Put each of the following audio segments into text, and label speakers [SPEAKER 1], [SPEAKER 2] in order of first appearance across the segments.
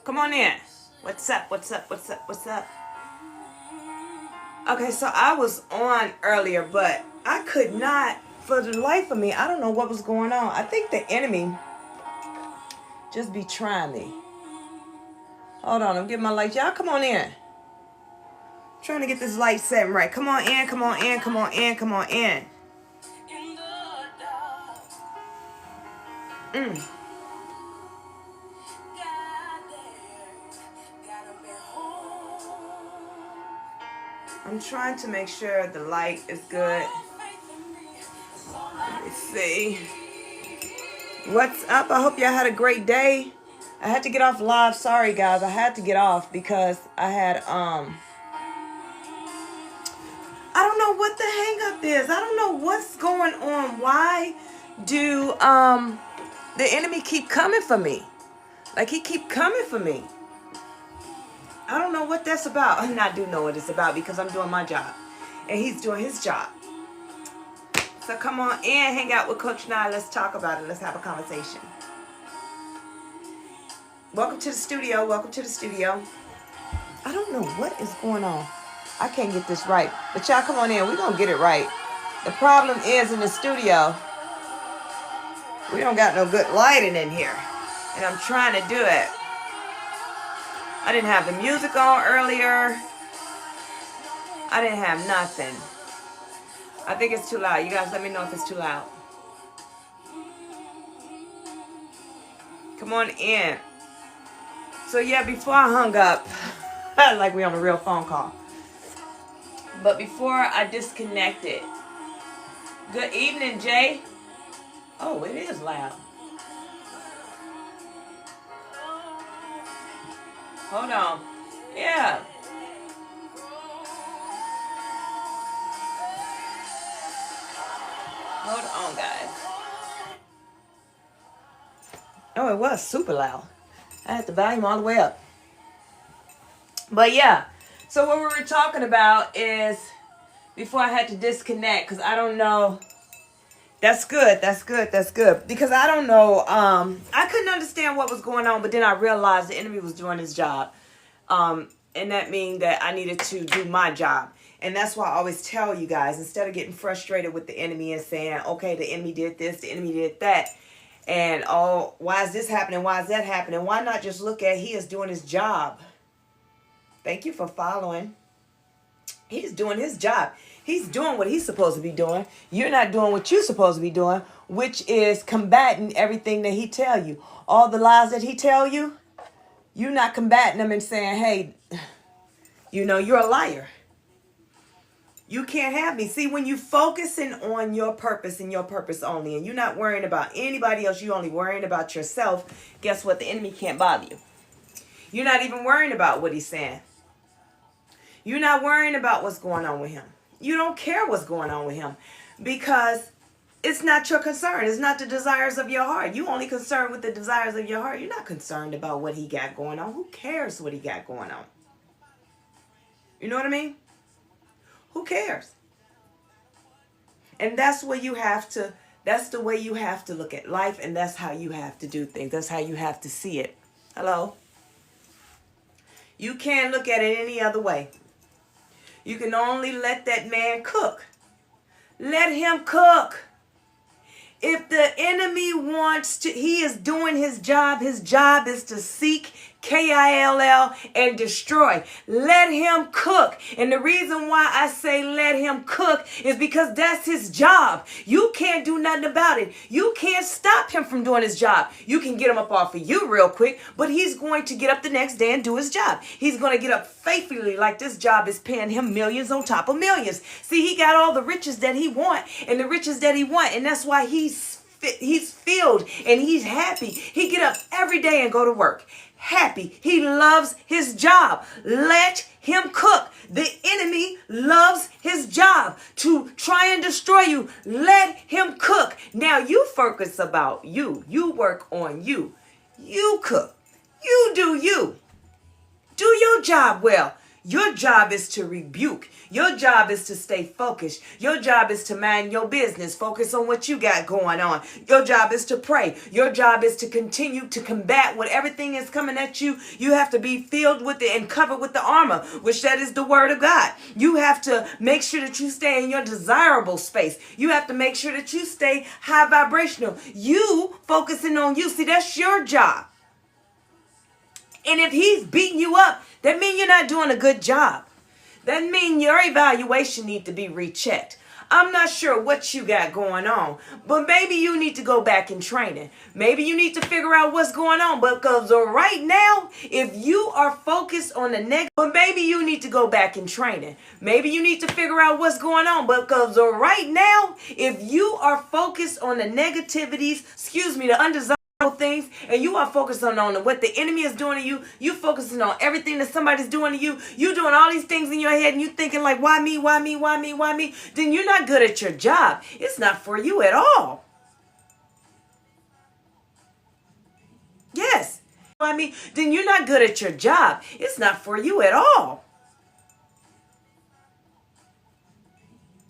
[SPEAKER 1] Come on in. What's up? What's up? What's up? What's up? Okay, so I was on earlier, but I could not, for the life of me, I don't know what was going on. I think the enemy just be trying me. Hold on, I'm getting my lights. Y'all come on in. I'm trying to get this light setting right. Come on in, come on in, come on in, come on in. I'm trying to make sure the light is good. Let me see. What's up? I hope y'all had a great day. I had to get off live. Sorry, guys. I had to get off because I had, I don't know what the hang up is. I don't know what's going on. Why do, the enemy keep coming for me? Like, he keep coming for me. I don't know what that's about. I do know what it's about because I'm doing my job. And he's doing his job. So come on in, hang out with Coach Nye. Let's talk about it. Let's have a conversation. Welcome to the studio. Welcome to the studio. I don't know what is going on. I can't get this right. But y'all come on in. We're going to get it right. The problem is in the studio, we don't got no good lighting in here. And I'm trying to do it. I didn't have the music on earlier. I didn't have nothing. I think it's too loud. You guys let me know if it's too loud. Come on in. So yeah, before I hung up, like we on a real phone call. But before I disconnected. Good evening, Jay. Oh, it is loud. Hold on. Yeah. Hold on, guys. Oh, it was super loud. I had the volume all the way up. But yeah. So what we were talking about is, before I had to disconnect, because I don't know. That's good. That's good. That's good. Because I don't know. I couldn't understand what was going on, but then I realized the enemy was doing his job. And that means that I needed to do my job. And that's why I always tell you guys, instead of getting frustrated with the enemy and saying, okay, the enemy did this, the enemy did that. And, oh, why is this happening? Why is that happening? Why not just look at he is doing his job? Thank you for following. He's doing his job. He's doing what he's supposed to be doing. You're not doing what you're supposed to be doing, which is combating everything that he tell you. All the lies that he tell you, you're not combating them and saying, hey, you know, you're a liar. You can't have me. See, when you focusing on your purpose and your purpose only, and you're not worrying about anybody else, you're only worrying about yourself, guess what? The enemy can't bother you. You're not even worrying about what he's saying. You're not worrying about what's going on with him. You don't care what's going on with him because it's not your concern. It's not the desires of your heart. You only concerned with the desires of your heart. You're not concerned about what he got going on. Who cares what he got going on? You know what I mean? Who cares? And that's where you have to, that's the way you have to look at life, and that's how you have to do things. That's how you have to see it. Hello? You can't look at it any other way. You can only let that man cook. Let him cook. If the enemy wants to, he is doing his job. His job is to seek, K-I-L-L, and destroy. Let him cook. And the reason why I say let him cook is because that's his job. You can't do nothing about it. You can't stop him from doing his job. You can get him up off of you real quick, but he's going to get up the next day and do his job. He's going to get up faithfully like this job is paying him millions on top of millions. See, he got all the riches that he want and the riches that he want, and that's why he's filled and he's happy. He get up every day and go to work. Happy. He loves his job. Let him cook. The enemy loves his job to try and destroy you. Let him cook. Now you focus about you. You work on you. You cook. You do you. Do your job well. Your job is to rebuke. Your job is to stay focused. Your job is to mind your business. Focus on what you got going on. Your job is to pray. Your job is to continue to combat what everything is coming at you. You have to be filled with it and covered with the armor, which that is the word of God. You have to make sure that you stay in your desirable space. You have to make sure that you stay high vibrational. You focusing on you. See, that's your job. And if he's beating you up, that means you're not doing a good job. That means your evaluation needs to be rechecked. I'm not sure what you got going on, but maybe you need to go back in training. Maybe you need to figure out what's going on. Because right now, if you are focused on the negative, but maybe you need to go back in training. Maybe you need to figure out what's going on. Because right now, if you are focused on the negativities, the undesirable things, and you are focusing on what the enemy is doing to you, you focusing on everything that somebody's doing to you, you doing all these things in your head, and you thinking like, why me, why me, why me, why me? Then you're not good at your job. It's not for you at all. Yes. Why me? Then you're not good at your job. It's not for you at all.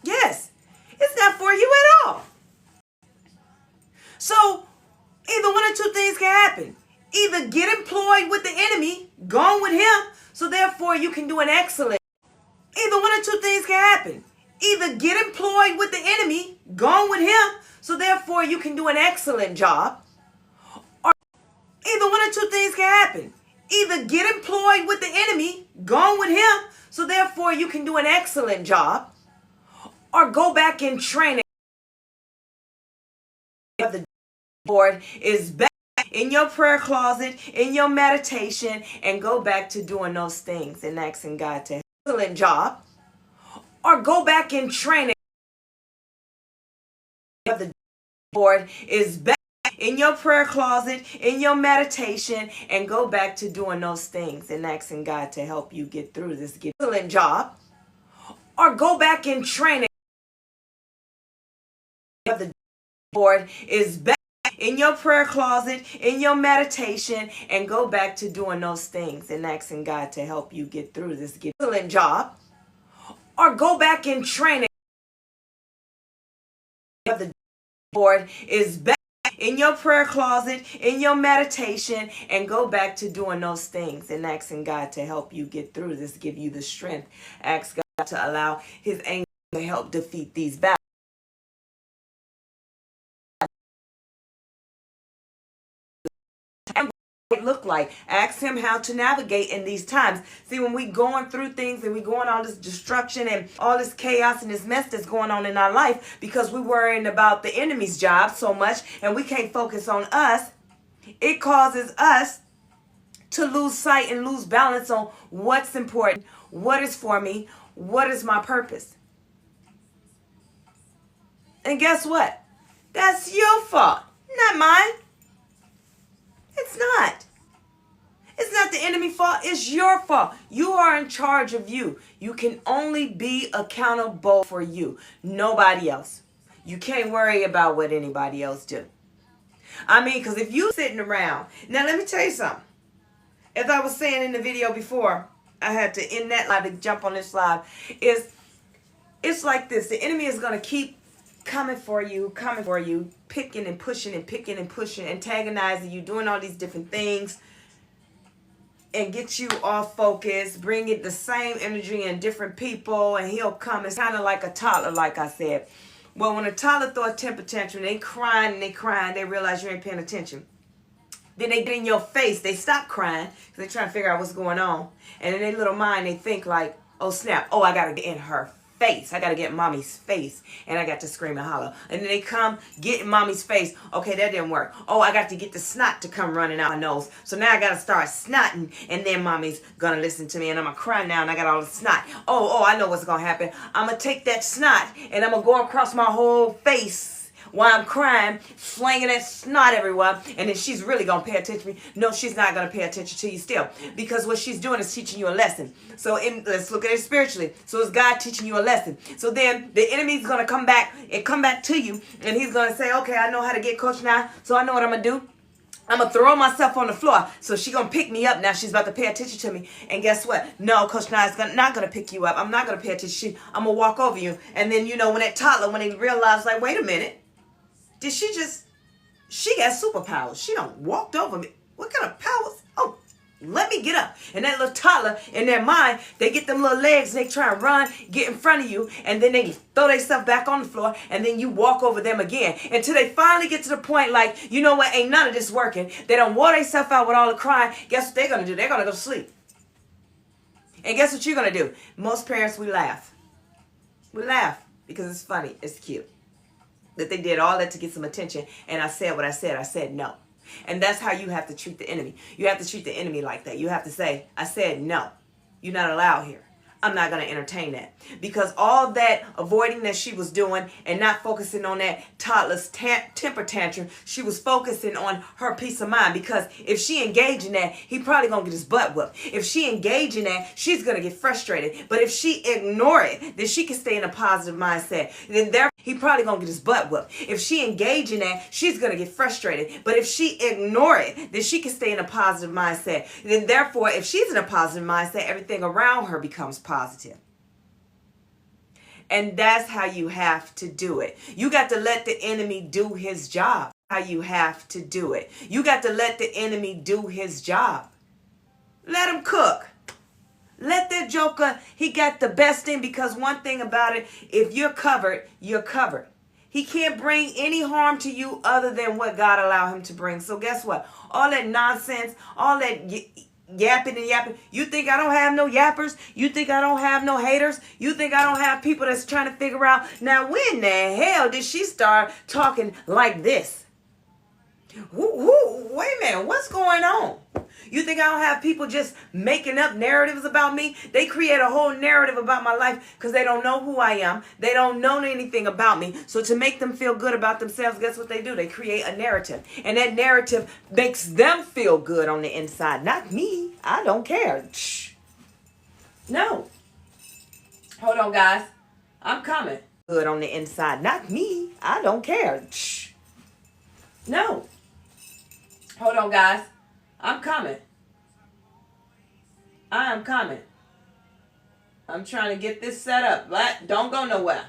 [SPEAKER 1] Yes. It's not for you at all. So either one or two things can happen. Either get employed with the enemy, gone with him, so therefore you can do an excellent. Either one or two things can happen. Either get employed with the enemy, gone with him, so therefore you can do an excellent job. Or either one or two things can happen. Either get employed with the enemy, gone with him, so therefore you can do an excellent job. Or go back in training. The Lord is back in your prayer closet, in your meditation, and go back to doing those things and asking God to help. Excellent job. Or go back in training. The Lord is back in your prayer closet, in your meditation, and go back to doing those things and asking God to help you get through this. Excellent job. Or go back in training. The Lord is back in your prayer closet, in your meditation, and go back to doing those things and asking God to help you get through this. Excellent job. Or go back in training. The Lord is back in your prayer closet, in your meditation, and go back to doing those things and asking God to help you get through this, give you the strength. Ask God to allow his angels to help defeat these battles. It look like. Ask him how to navigate in these times. See, when we going through things and we going all this destruction and all this chaos and this mess that's going on in our life because we're worrying about the enemy's job so much and we can't focus on us, it causes us to lose sight and lose balance on what's important, what is for me, what is my purpose. And guess what? That's your fault, not mine. It's not. It's not the enemy's fault. It's your fault. You are in charge of you. You can only be accountable for you. Nobody else. You can't worry about what anybody else do. I mean, because if you sitting around. Now, let me tell you something. As I was saying in the video before, I had to end that live to jump on this live. It's like this. The enemy is going to keep coming for you, picking and pushing, antagonizing you, doing all these different things, and get you off focus, bring it the same energy in different people, and he'll come. It's kind of like a toddler, like I said. Well, when a toddler throw a temper tantrum, they crying, they realize you ain't paying attention. Then they get in your face, they stop crying, because they're trying to figure out what's going on. And in their little mind, they think like, oh snap, oh, I got to get in her face. I got to get mommy's face. And I got to scream and holler. And then they come, get in mommy's face. Okay, that didn't work. Oh, I got to get the snot to come running out my nose. So now I got to start snotting. And then mommy's going to listen to me. And I'm going to cry now. And I got all the snot. Oh, I know what's going to happen. I'm going to take that snot. And I'm going to go across my whole face. while I'm crying, slanging that snot everywhere, and then she's really going to pay attention to me. No, she's not going to pay attention to you still, because what she's doing is teaching you a lesson. So let's look at it spiritually. So it's God teaching you a lesson. So then the enemy's going to come back to you, and he's going to say, okay, I know how to get Coach now, so I know what I'm going to do. I'm going to throw myself on the floor. So she's going to pick me up now. She's about to pay attention to me. And guess what? No, Coach Nye is not going to pick you up. I'm not going to pay attention. I'm going to walk over you. And then, when that toddler, when they realize, like, wait a minute. She got superpowers. She done walked over me. What kind of powers? Oh, let me get up. And that little toddler, in their mind, they get them little legs, and they try and run, get in front of you, and then they throw themselves back on the floor, and then you walk over them again. Until they finally get to the point like, you know what, ain't none of this working. They don't wore themselves out with all the crying. Guess what they're going to do? They're going to go to sleep. And guess what you're going to do? Most parents, we laugh. We laugh because it's funny. It's cute. That they did all that to get some attention, and I said what I said. I said no. And that's how you have to treat the enemy. You have to treat the enemy like that. You have to say, I said no. You're not allowed here. I'm not going to entertain that. Because all that avoiding that she was doing and not focusing on that toddler's temper tantrum, she was focusing on her peace of mind. Because if she engaged in that, he probably going to get his butt whooped. If she engaged in that, she's going to get frustrated. But if she ignore it, then she can stay in a positive mindset. Then he probably going to get his butt whooped. If she engaged in that, she's going to get frustrated. But if she ignore it, then she can stay in a positive mindset. Then therefore, if she's in a positive mindset, everything around her becomes positive. And that's how you have to do it. You got to let the enemy do his job. How you have to do it. You got to let the enemy do his job. Let him cook. Let that joker, he got the best in, because one thing about it, if you're covered, you're covered. He can't bring any harm to you other than what God allowed him to bring. So guess what? All that nonsense, all that yapping and yapping. You think I don't have no yappers? You think I don't have no haters? You think I don't have people that's trying to figure out, now when the hell did she start talking like this? Wait a minute, what's going on? You think I don't have people just making up narratives about me? They create a whole narrative about my life because they don't know who I am. They don't know anything about me. So to make them feel good about themselves, guess what they do? They create a narrative. And that narrative makes them feel good on the inside. Not me. I don't care. Shh. No. Hold on, guys. I'm coming. Good on the inside. Not me. I don't care. Shh. No. Hold on, guys. I'm coming. I am coming. I'm trying to get this set up. Don't go nowhere.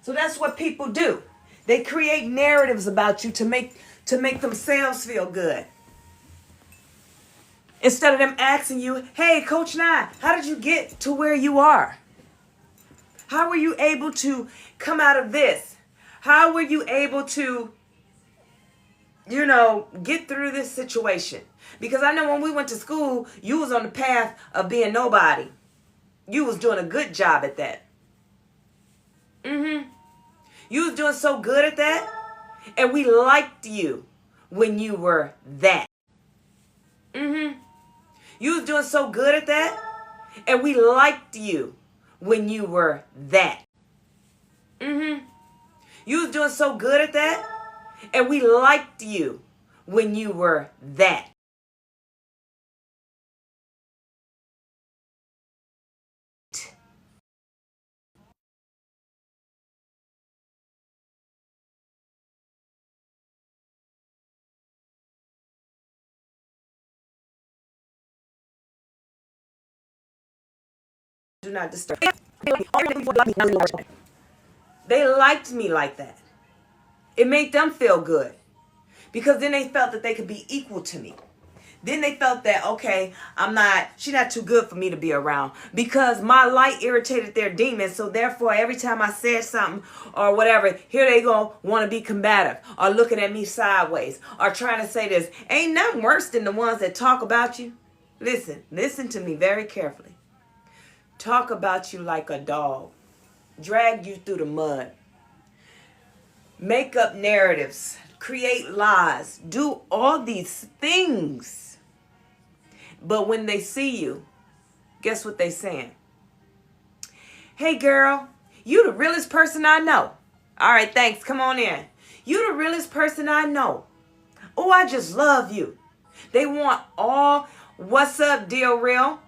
[SPEAKER 1] So that's what people do. They create narratives about you to make themselves feel good. Instead of them asking you, hey, Coach Nye, how did you get to where you are? How were you able to come out of this? How were you able to get through this situation? Because I know when we went to school, you was on the path of being nobody. You was doing a good job at that. You was doing so good at that. And we liked you when you were that. You was doing so good at that. And we liked you when you were that. You was doing so good at that. And we liked you when you were that. Do not disturb. They liked me like that. It made them feel good. Because then they felt that they could be equal to me. Then they felt that, okay, she's not too good for me to be around. Because my light irritated their demons. So therefore, every time I said something or whatever, here they go, want to be combative. Or looking at me sideways. Or trying to say this. Ain't nothing worse than the ones that talk about you. Listen to me very carefully. Talk about you like a dog. Drag you through the mud. Make up narratives. Create lies. Do all these things. But when they see you, guess what they saying? Hey girl, you the realest person I know. All right, thanks. Come on in. You the realest person I know. Oh, I just love you. They want all, what's up, deal real?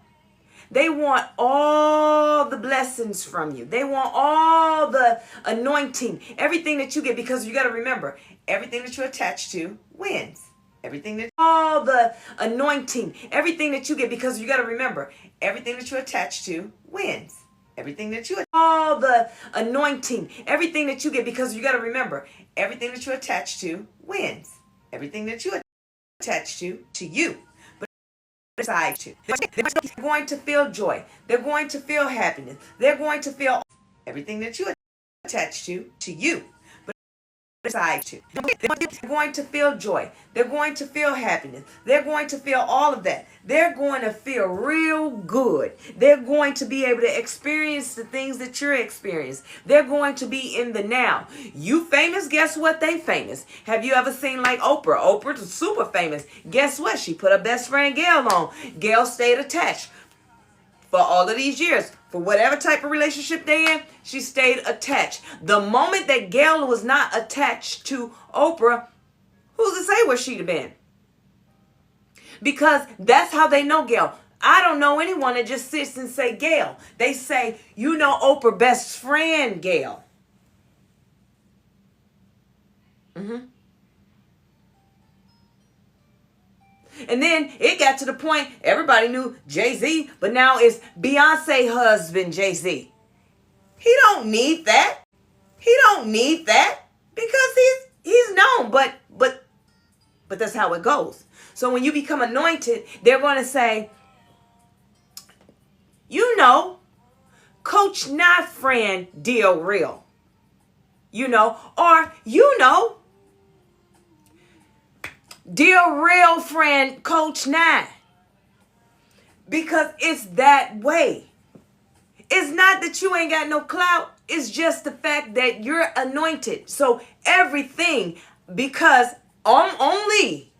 [SPEAKER 1] They want all the blessings from you. They want all the anointing, everything that you get, because you got to remember, everything that you're attached to wins. Everything that, all the anointing, everything that you get, because you got to remember, everything that you're attached to wins. Everything that you, all the anointing, everything that you get, because you got to remember, everything that you're attached to wins. Everything that you attach to you. But decide to. They're going to feel joy. They're going to feel happiness. They're going to feel everything that you attach to you. Decide to. They're going to feel joy. They're going to feel happiness. They're going to feel all of that. They're going to feel real good. They're going to be able to experience the things that you're experiencing. They're going to be in the now. You famous? Guess what? They famous. Have you ever seen like Oprah? Oprah's super famous. Guess what? She put her best friend Gail on. Gail stayed attached for all of these years. For whatever type of relationship they in, she stayed attached. The moment that Gail was not attached to Oprah, who's to say where she'd have been? Because that's how they know Gail. I don't know anyone that just sits and say Gail. They say, you know Oprah best friend Gail. And then it got to the point everybody knew Jay-Z, but now it's Beyonce husband Jay-Z. He don't need that. He don't need that because he's known, but that's how it goes. So when you become anointed, they're going to say, you know, Coach Not friend deal real. You know, or you know, dear real friend, Coach Nine. Because it's that way. It's not that you ain't got no clout. It's just the fact that you're anointed. So everything, because I'm only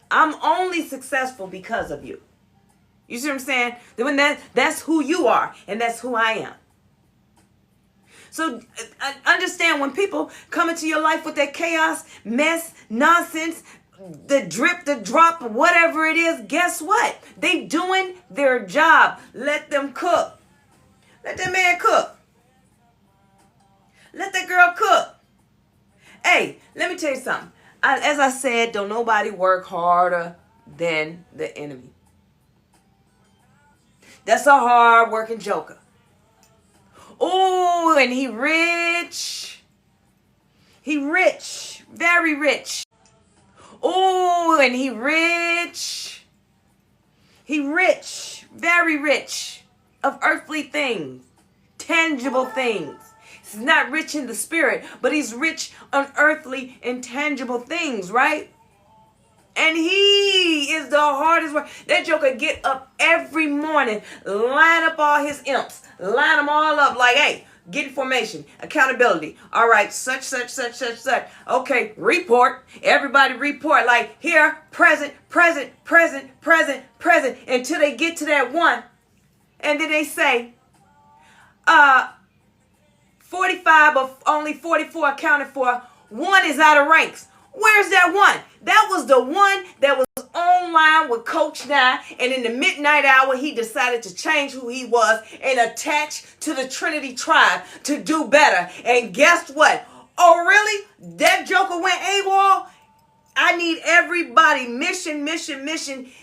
[SPEAKER 1] successful because of you. You see what I'm saying? When that's who you are, and that's who I am. So understand, when people come into your life with that chaos, mess, nonsense, the drip, the drop, whatever it is, guess what? They doing their job. Let them cook. Let that man cook. Let that girl cook. Hey, let me tell you something. As I said, don't nobody work harder than the enemy. That's a hard working joker. Oh, and he rich. He rich. Very rich. Oh, and he rich. He rich. Very rich. Of earthly things. Tangible things. He's not rich in the spirit, but he's rich on earthly, intangible things, right? And he is the hardest worker. That joker get up every morning, line up all his imps, line them all up like, hey, get in formation, accountability. All right, such. Okay, report. Everybody report. Like here, present, until they get to that one. And then they say, 45 of only 44 accounted for. One is out of ranks. Where's that one? That was the one that was online with Coach Nye, and in the midnight hour, he decided to change who he was and attach to the Trinity tribe to do better. And guess what? Oh, really? That joker went AWOL? I need everybody. Mission.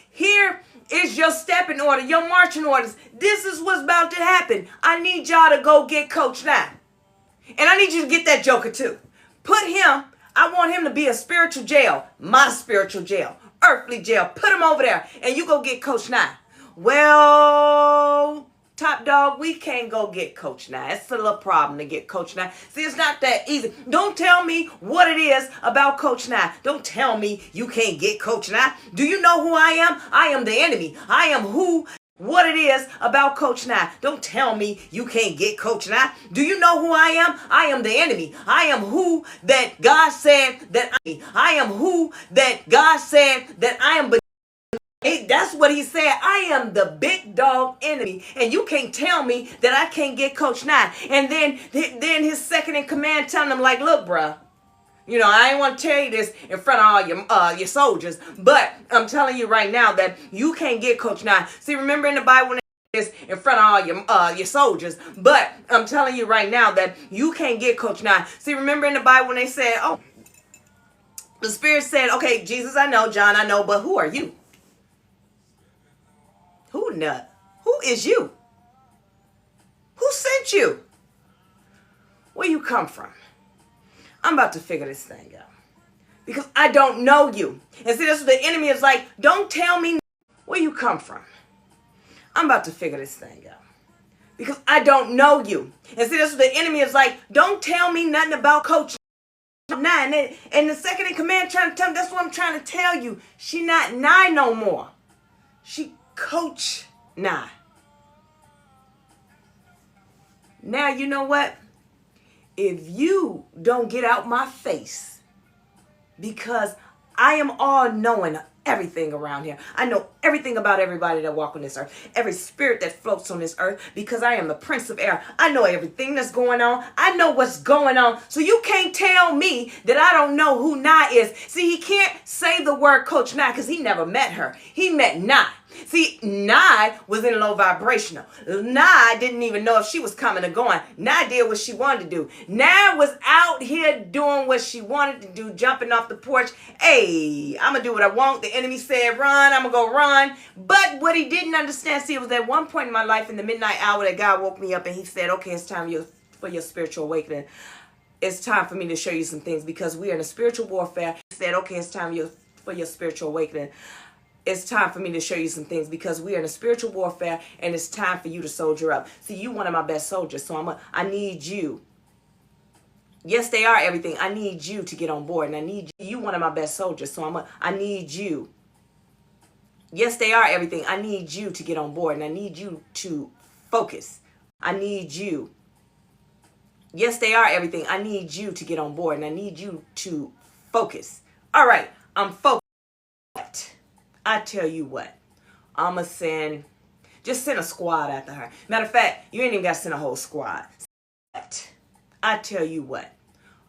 [SPEAKER 1] Here is your stepping order, your marching orders. This is what's about to happen. I need y'all to go get Coach Nye. And I need you to get that joker too. Put him, I want him to be a spiritual jail, my spiritual jail, earthly jail. Put him over there and you go get Coach Nye. Well, top dog, we can't go get Coach Nye. It's a little problem to get Coach Nye. See, it's not that easy. Don't tell me what it is about Coach Nye. Don't tell me you can't get Coach Nye. Do you know who I am? I am the enemy. I am what it is about Coach Nye. Don't tell me you can't get Coach Nye. Do you know who I am? I am the enemy. I am who that God said that I am who that God said that I am. That's what he said. I am the big dog enemy, and you can't tell me that I can't get Coach Nye. And then his second in command telling him like, look, bruh, you know, I ain't want to tell you this in front of all your soldiers, but I'm telling you right now that you can't get Coach Nye. See, remember in the Bible when this in front of all your soldiers, but I'm telling you right now that you can't get Coach Nye. See, remember in the Bible when they said, oh, the Spirit said, okay, Jesus, I know, John, I know, but who are you? Who nut? Who is you? Who sent you? Where you come from? I'm about to figure this thing out. Because I don't know you. And see, that's what the enemy is like. Don't tell me where you come from. I'm about to figure this thing out. Because I don't know you. And see, that's what the enemy is like. Don't tell me nothing about Coach Nye. And the second in command trying to tell me, that's what I'm trying to tell you. She not Nye no more. She Coach Nye. Now, you know what? If you don't get out my face, because I am all knowing everything around here. I know everything about everybody that walk on this earth, every spirit that floats on this earth, because I am the Prince of Air. I know everything that's going on. I know what's going on. So you can't tell me that I don't know who Nye is. See, he can't say the word Coach Nye because he never met her. He met Nye. See, Nye was in low vibrational. Nye didn't even know if she was coming or going. Nye did what she wanted to do. Nye was out here doing what she wanted to do, jumping off the porch. Hey, I'm going to do what I want. The enemy said run, I'm going to go run. But what he didn't understand, see, it was at one point in my life in the midnight hour that God woke me up and he said, okay, it's time for your spiritual awakening. It's time for me to show you some things because we are in a spiritual warfare. He said, okay, it's time for your spiritual awakening. It's time for me to show you some things because we are in a spiritual warfare and it's time for you to soldier up. See, you one of my best soldiers, so I need you. Yes, they are everything. I need you to get on board and I need you one of my best soldiers, so I need you. Yes, they are everything. I need you to get on board and I need you to focus. I need you. Yes, they are everything. I need you to get on board and I need you to focus. All right, I'm focused. I tell you what, I'ma just send a squad after her. Matter of fact, you ain't even got to send a whole squad. I tell you what,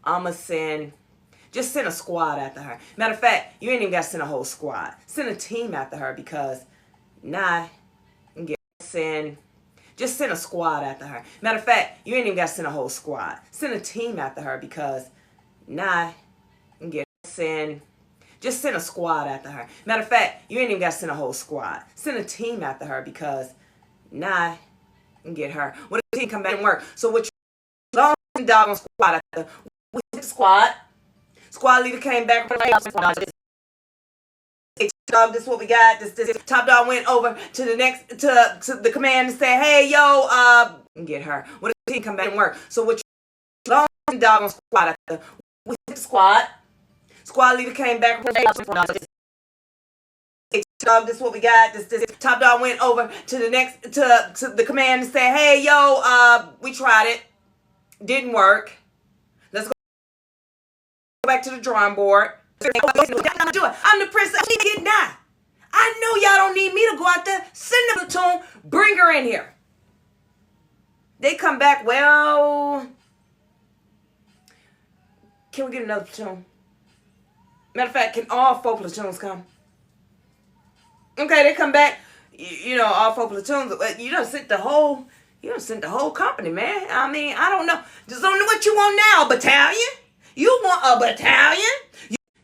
[SPEAKER 1] I'ma just send a squad after her. Matter of fact, you ain't even got to send a whole squad. Send a team after her because just send a squad after her. Matter of fact, you ain't even got to send a whole squad. Send a team after her because just send a squad after her. Matter of fact, you ain't even got to send a whole squad. Send a team after her because and get her. When the team come back and work. So what you long dog on squad after the squad. Squad leader came back. Hey, dog, this is what we got. This top dog went over to the next to the command and said, hey, yo, get her. When the team come back and work. So what you long dog on squad after the squad. Squad leader came back. Hey, dog, this is what we got. This top dog went over to the next to the command and said, "Hey, yo, we tried it, didn't work. Let's go back to the drawing board." I'm the prince. I need to get Nye. I know y'all don't need me to go out there. Send the platoon. Bring her in here. They come back. Well, can we get another platoon? Matter of fact, can all 4 platoons come? Okay, they come back. You know, all 4 platoons. You done sent the whole company, man. I mean, I don't know. Just don't know what you want now, a battalion. You want a battalion?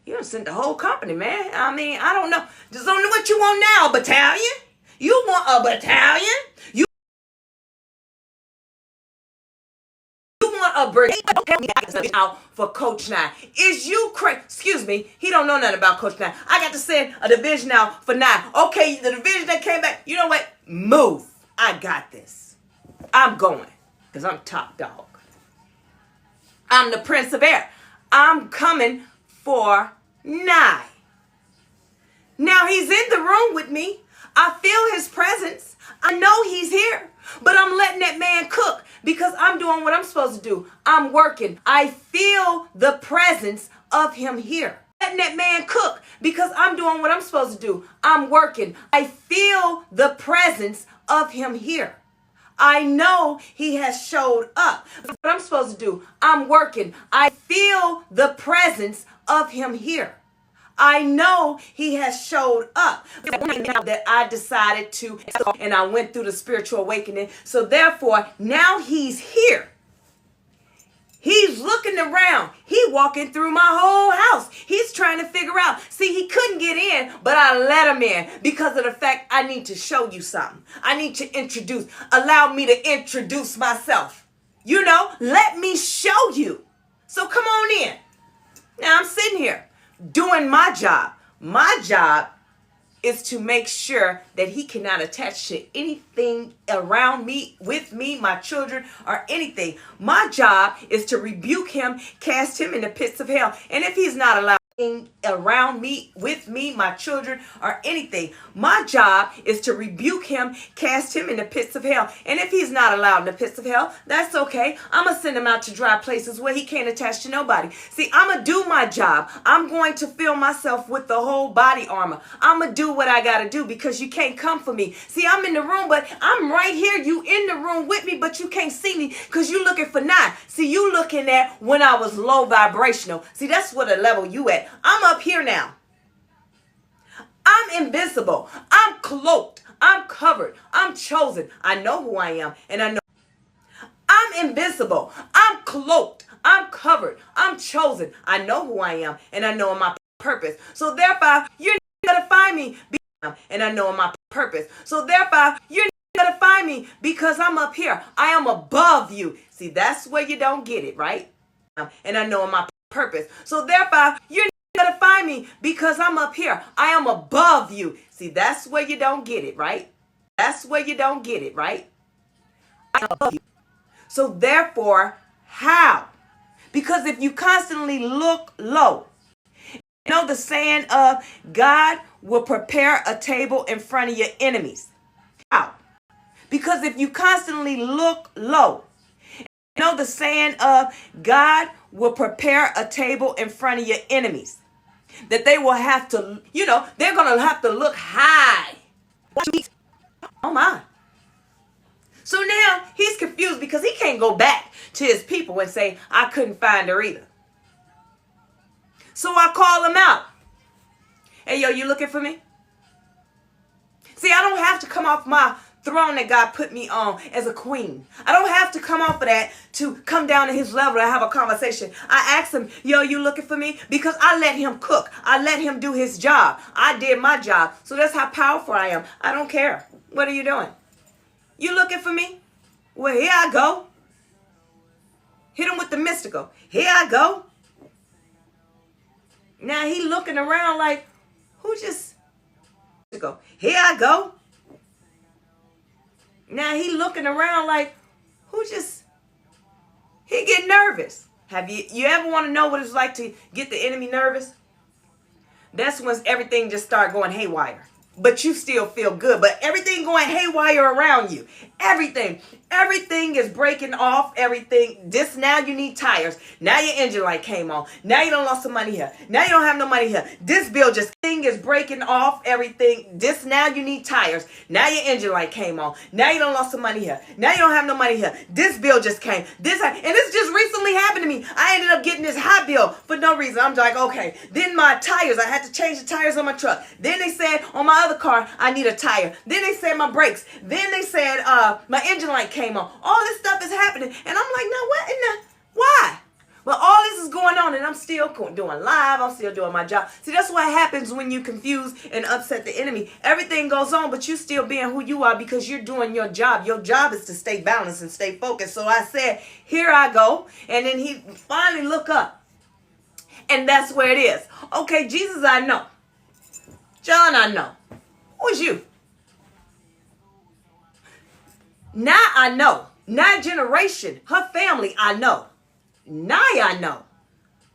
[SPEAKER 1] You done sent the whole company, man. I mean, I don't know. Just don't know what you want now, a battalion. You want a battalion? You want a brigade out for Coach Nye. Is you crazy? Excuse me, he don't know nothing about Coach Nye. I got to send a division out for Nye. Okay, the division that came back, you know what? Move. I got this. I'm going because I'm top dog. I'm the Prince of Air. I'm coming for Nye. Now he's in the room with me. I feel his presence. I know he's here, but I'm letting that man cook because I'm doing what I'm supposed to do. I'm working. I feel the presence of him here. letting that man cook because I'm doing what I'm supposed to do. I'm working. I feel the presence of him here. I know he has showed up. What I'm supposed to do, I'm working. I feel the presence of him here. I know he has showed up. That I decided to, and I went through the spiritual awakening. So therefore, now he's here. He's looking around. He walking through my whole house. He's trying to figure out. See, he couldn't get in, but I let him in because of the fact I need to show you something. I need to introduce. Allow me to introduce myself. You know, let me show you. So come on in. Now I'm sitting here doing my job. My job is to make sure that he cannot attach to anything around me, with me, my children, or anything. My job is to rebuke him, cast him in the pits of hell. And if he's not allowed around me, with me, my children, or anything, my job is to rebuke him, cast him in the pits of hell. And if he's not allowed in the pits of hell, that's okay. I'm going to send him out to dry places where he can't attach to nobody. See, I'm going to do my job. I'm going to fill myself with the whole body armor. I'm going to do what I got to do because you can't come for me. See, I'm in the room, but I'm right here. You in the room with me, but you can't see me because you looking for nine. See, you looking at when I was low vibrational. See, that's what the level you at. I'm up here now. I'm invincible. I'm cloaked. I'm covered. I'm chosen. I know who I am. And I know I'm invincible. I'm cloaked. I'm covered. I'm chosen. I know who I am. And I know my purpose. So therefore, you're not going to find me. And I know my purpose. So therefore, you're not going to find me because I'm up here. I am above you. See, that's where you don't get it, right? And I know my purpose. So therefore, you're to find me because I'm up here. I am above you. See, that's where you don't get it, right? That's where you don't get it, right? I'm above you. So therefore, how? Because if you constantly look low, you know the saying of God will prepare a table in front of your enemies. How? Because if you constantly look low, you know the saying of God will prepare a table in front of your enemies. That they will have to, you know, they're going to have to look high. Oh my. So now he's confused because he can't go back to his people and say, I couldn't find her either. So I call him out. Hey, yo, you looking for me? See, I don't have to come off my throne that God put me on as a queen. I don't have to come off of that to come down to his level and have a conversation. I asked him, yo, you looking for me? Because I let him cook. I let him do his job. I did my job. So that's how powerful I am. I don't care. What are you doing? You looking for me? Well, here I go. Hit him with the mystical. Here I go. Now he looking around like, who just go? Here I go. Now he looking around like, who just, he get nervous. Have you ever want to know what it's like to get the enemy nervous? That's when everything just start going haywire. But you still feel good. But everything going haywire around you. Everything is breaking off. Everything. This now you need tires. Now your engine light came on. Now you done lost some money here. Now you don't have no money here. This bill just thing is breaking off. Everything. This now you need tires. Now your engine light came on. Now you done lost some money here. Now you don't have no money here. This bill just came. And this just recently happened to me. I ended up getting this hot bill for no reason. I'm like, okay. Then my tires. I had to change the tires on my truck. Then they said on my other car, I need a tire. Then they said my brakes. Then they said my engine light came on. All this stuff is happening. And I'm like, now what in the, why? But all this is going on and I'm still doing live. I'm still doing my job. See, that's what happens when you confuse and upset the enemy. Everything goes on, but you still being who you are because you're doing your job. Your job is to stay balanced and stay focused. So I said, here I go. And then he finally look up. And that's where it is. Okay, Jesus, I know. John, I know. Who's you? Now I know. Now generation, her family, I know. Now I know.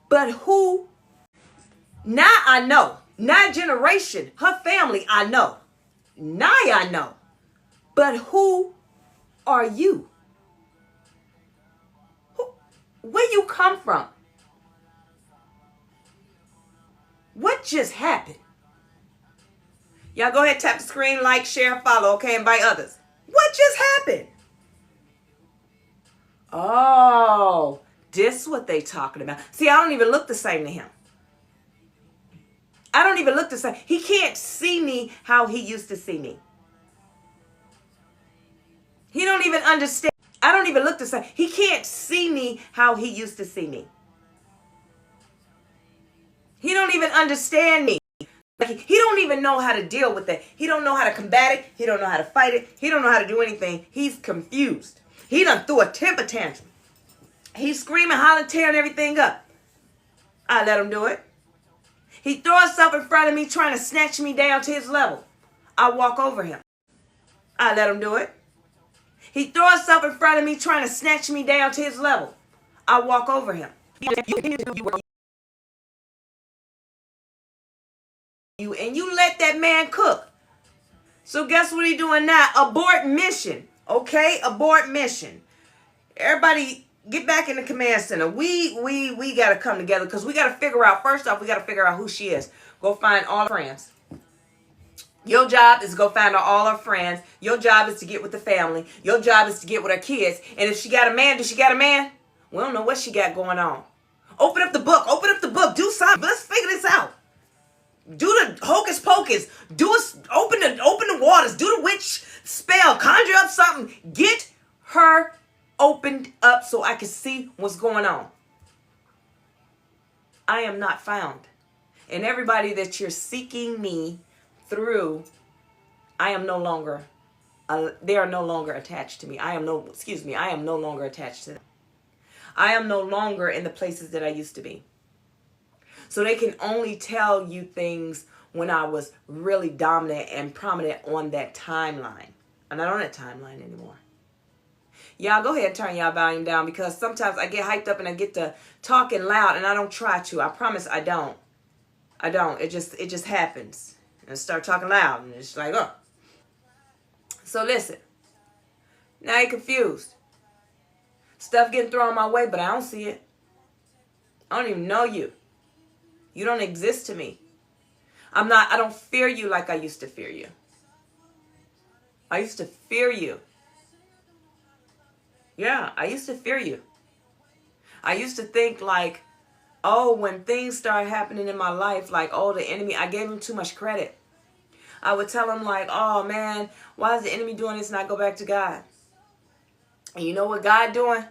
[SPEAKER 1] But who? Now I know. Now generation, her family, I know. Now I know. But who are you? Where you come from? just happened? Y'all go ahead, tap the screen, like, share, follow, okay? Invite others. What just happened? Oh, this what they talking about. See, I don't even look the same to him. I don't even look the same. He can't see me how he used to see me. He don't even understand. I don't even look the same. He can't see me how he used to see me. He don't even understand me. Like, he don't even know how to deal with it. He don't know how to combat it. He don't know how to fight it. He don't know how to do anything. He's confused. He done threw a temper tantrum. He's screaming, hollering, tearing everything up. I let him do it. He throw himself in front of me trying to snatch me down to his level. I walk over him. I let him do it. He throw himself in front of me trying to snatch me down to his level. I walk over him. And you let that man cook. So guess what he doing now? Abort mission. Okay? Abort mission. Everybody get back in the command center. We got to come together because we got to figure out, first off, we got to figure out who she is. Go find all her friends. Your job is to go find all her friends. Your job is to get with the family. Your job is to get with her kids. And if she got a man, does she got a man? We don't know what she got going on. Open up the book. Open up the book. Do something. Let's figure this out. Do the hocus pocus. Open the waters. Do the witch spell. Conjure up something. Get her opened up so I can see what's going on. I am not found. And everybody that you're seeking me through, I am no longer, they are no longer attached to me. I am no longer attached to them. I am no longer in the places that I used to be. So they can only tell you things when I was really dominant and prominent on that timeline. I'm not on that timeline anymore. Y'all go ahead and turn y'all volume down because sometimes I get hyped up and I get to talking loud and I don't try to. I promise I don't. It just happens. And I start talking loud and it's like, oh. So listen. Now you're confused. Stuff getting thrown my way, but I don't see it. I don't even know you. You don't exist to me. I don't fear you like I used to fear you. I used to fear you. Yeah, I used to fear you. I used to think like, oh, when things started happening in my life, like, oh, the enemy, I gave him too much credit. I would tell him like, oh man, why is the enemy doing this and I go back to God? And you know what God doing?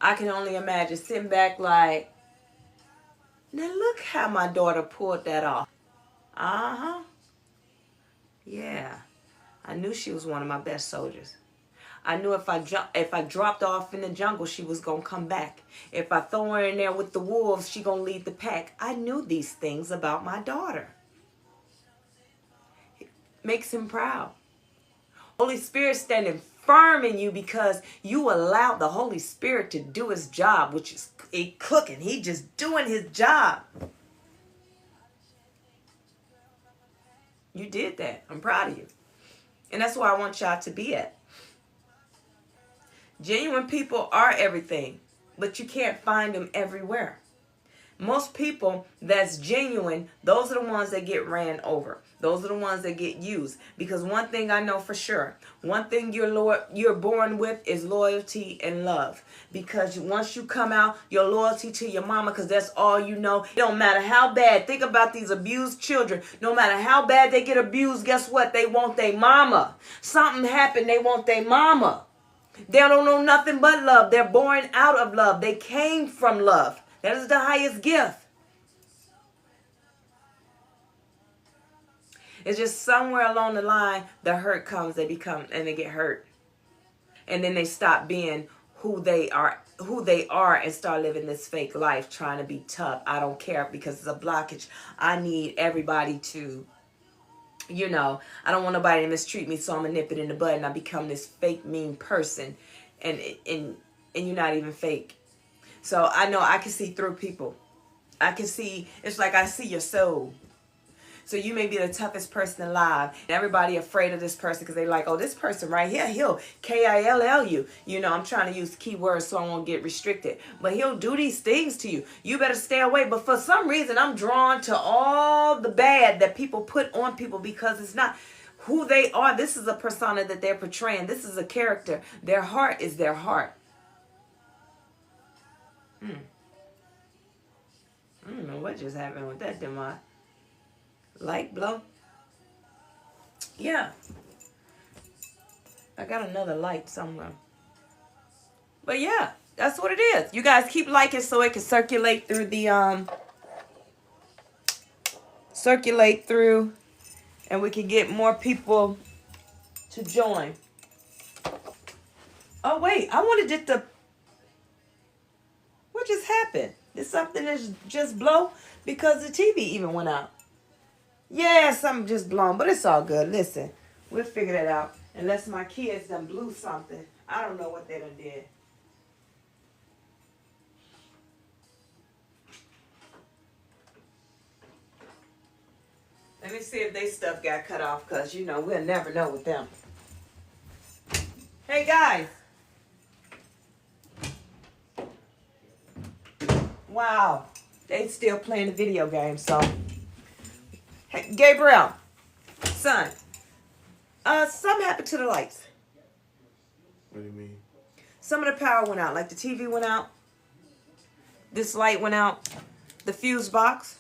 [SPEAKER 1] I can only imagine sitting back like, now look how my daughter pulled that off. Uh-huh. Yeah. I knew she was one of my best soldiers. I knew if I dropped off in the jungle, she was going to come back. If I throw her in there with the wolves, she going to lead the pack. I knew these things about my daughter. It makes him proud. Holy Spirit standing firm in you because you allowed the Holy Spirit to do his job, which is cooking. He just doing his job. You did that. I'm proud of you. And that's where I want y'all to be at. Genuine people are everything, but you can't find them everywhere. Most people that's genuine, those are the ones that get ran over. Those are the ones that get used. Because one thing I know for sure, one thing you're born with is loyalty and love. Because once you come out, your loyalty to your mama, because that's all you know. It don't matter how bad. Think about these abused children. No matter how bad they get abused, guess what? They want their mama. Something happened, they want their mama. They don't know nothing but love. They're born out of love. They came from love. That is the highest gift. It's just somewhere along the line, the hurt comes, they get hurt. And then they stop being who they are and start living this fake life, trying to be tough. I don't care because it's a blockage. I need everybody to, I don't want nobody to mistreat me, so I'm going to nip it in the bud and I become this fake mean person. And you're not even fake. So I know I can see through people. I can see, it's like I see your soul. So you may be the toughest person alive. And everybody afraid of this person because they like, oh, this person right here, he'll kill you. You know, I'm trying to use keywords so I won't get restricted. But he'll do these things to you. You better stay away. But for some reason, I'm drawn to all the bad that people put on people because it's not who they are. This is a persona that they're portraying. This is a character. Their heart is their heart. I don't know what just happened with that, did my light blow? Yeah. I got another light somewhere. But yeah, that's what it is. You guys keep liking so it can circulate through the and we can get more people to join. Oh wait, I wanted it to. What just happened? Did something just blow? Because the TV even went out. Yeah, something just blown, but it's all good. Listen, we'll figure that out. Unless my kids done blew something. I don't know what they done did. Let me see if they stuff got cut off, because, you know, we'll never know with them. Hey, guys. Wow. They still playing the video game, so. Hey, Gabriel. Son. Something happened to the lights.
[SPEAKER 2] What do you mean?
[SPEAKER 1] Some of the power went out. Like the TV went out. This light went out. The fuse box.